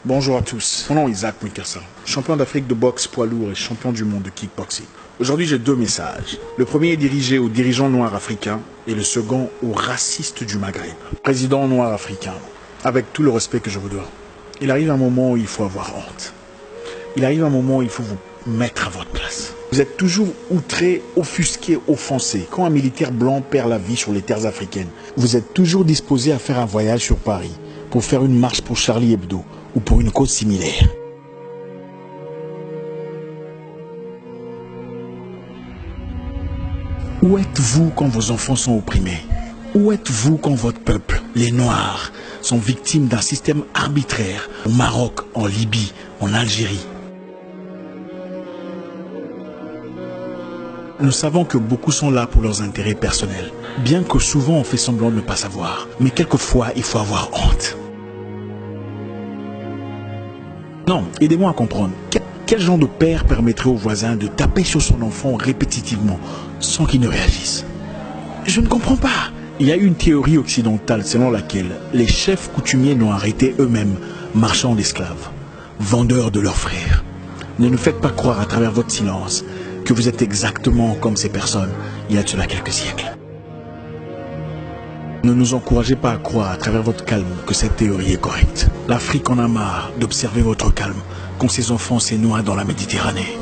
Bonjour à tous, mon nom est Isaac Mouikassa, champion d'Afrique de boxe poids lourd et champion du monde de kickboxing. Aujourd'hui j'ai deux messages. Le premier est dirigé aux dirigeants noirs africains et le second aux racistes du Maghreb. Président noir africain, avec tout le respect que je vous dois, il arrive un moment où il faut avoir honte. Il arrive un moment où il faut vous mettre à votre place. Vous êtes toujours outré, offusqué, offensé. Quand un militaire blanc perd la vie sur les terres africaines, vous êtes toujours disposé à faire un voyage sur Paris pour faire une marche pour Charlie Hebdo ou pour une cause similaire. Où êtes-vous quand vos enfants sont opprimés? Où êtes-vous quand votre peuple, les Noirs, sont victimes d'un système arbitraire au Maroc, en Libye, en Algérie? Nous savons que beaucoup sont là pour leurs intérêts personnels, bien que souvent on fait semblant de ne pas savoir. Mais quelquefois, il faut avoir honte. Non, aidez-moi à comprendre. Quel genre de père permettrait au voisin de taper sur son enfant répétitivement sans qu'il ne réagisse? Je ne comprends pas. Il y a une théorie occidentale selon laquelle les chefs coutumiers noirs étaient eux-mêmes marchands d'esclaves, vendeurs de leurs frères. Ne nous faites pas croire à travers votre silence que vous êtes exactement comme ces personnes il y a de cela quelques siècles. Ne nous encouragez pas à croire à travers votre calme que cette théorie est correcte. L'Afrique en a marre d'observer votre calme quand ses enfants se noient dans la Méditerranée.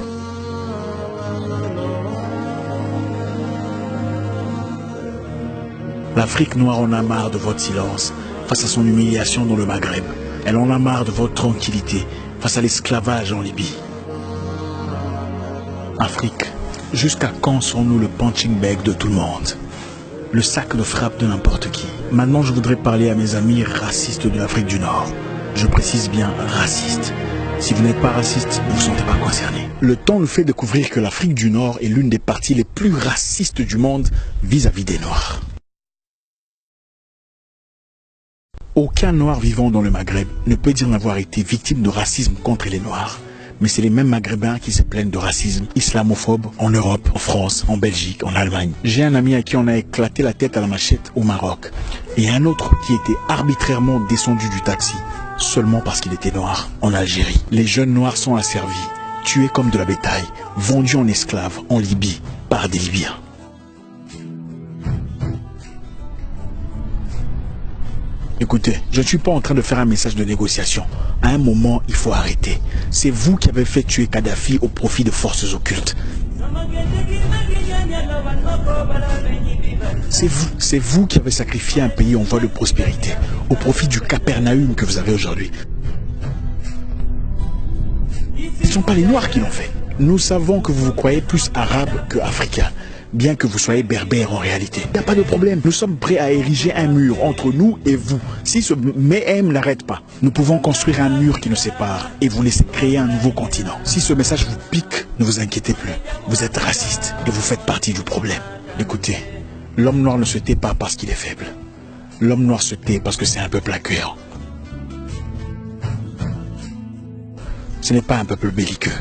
L'Afrique noire en a marre de votre silence face à son humiliation dans le Maghreb. Elle en a marre de votre tranquillité face à l'esclavage en Libye. Afrique, jusqu'à quand serons-nous le punching bag de tout le monde? Le sac de frappe de n'importe qui. Maintenant, je voudrais parler à mes amis racistes de l'Afrique du Nord. Je précise bien racistes. Si vous n'êtes pas raciste, vous ne vous sentez pas concerné. Le temps nous fait découvrir que l'Afrique du Nord est l'une des parties les plus racistes du monde vis-à-vis des Noirs. Aucun Noir vivant dans le Maghreb ne peut dire n'avoir été victime de racisme contre les Noirs. Mais c'est les mêmes Maghrébins qui se plaignent de racisme islamophobe en Europe, en France, en Belgique, en Allemagne. J'ai un ami à qui on a éclaté la tête à la machette au Maroc. Et un autre qui était arbitrairement descendu du taxi, seulement parce qu'il était noir, en Algérie. Les jeunes noirs sont asservis, tués comme de la bétail, vendus en esclaves en Libye par des Libyens. Écoutez, je ne suis pas en train de faire un message de négociation. À un moment, il faut arrêter. C'est vous qui avez fait tuer Kadhafi au profit de forces occultes. C'est vous qui avez sacrifié un pays en voie de prospérité au profit du Capernaum que vous avez aujourd'hui. Ce ne sont pas les Noirs qui l'ont fait. Nous savons que vous vous croyez plus arabe que africain, bien que vous soyez berbère en réalité. Il n'y a pas de problème. Nous sommes prêts à ériger un mur entre nous et vous. Si ce méhem n'arrête pas, nous pouvons construire un mur qui nous sépare et vous laisser créer un nouveau continent. Si ce message vous pique, ne vous inquiétez plus. Vous êtes raciste et vous faites partie du problème. Écoutez, l'homme noir ne se tait pas parce qu'il est faible. L'homme noir se tait parce que c'est un peuple accueillant. Ce n'est pas un peuple belliqueux.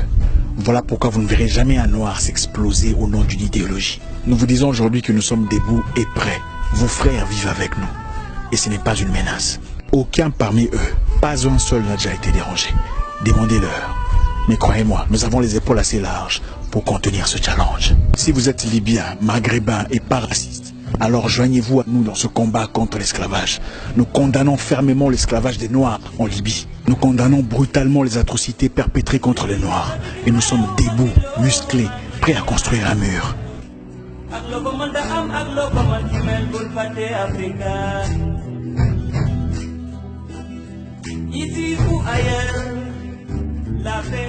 Voilà pourquoi vous ne verrez jamais un noir s'exploser au nom d'une idéologie. Nous vous disons aujourd'hui que nous sommes debout et prêts. Vos frères vivent avec nous. Et ce n'est pas une menace. Aucun parmi eux, pas un seul n'a déjà été dérangé. Demandez-leur. Mais croyez-moi, nous avons les épaules assez larges pour contenir ce challenge. Si vous êtes libyen, maghrébin et pas raciste, alors joignez-vous à nous dans ce combat contre l'esclavage. Nous condamnons fermement l'esclavage des Noirs en Libye. Nous condamnons brutalement les atrocités perpétrées contre les Noirs. Et nous sommes debout, musclés, prêts à construire un mur. Ici ou ailleurs, la paix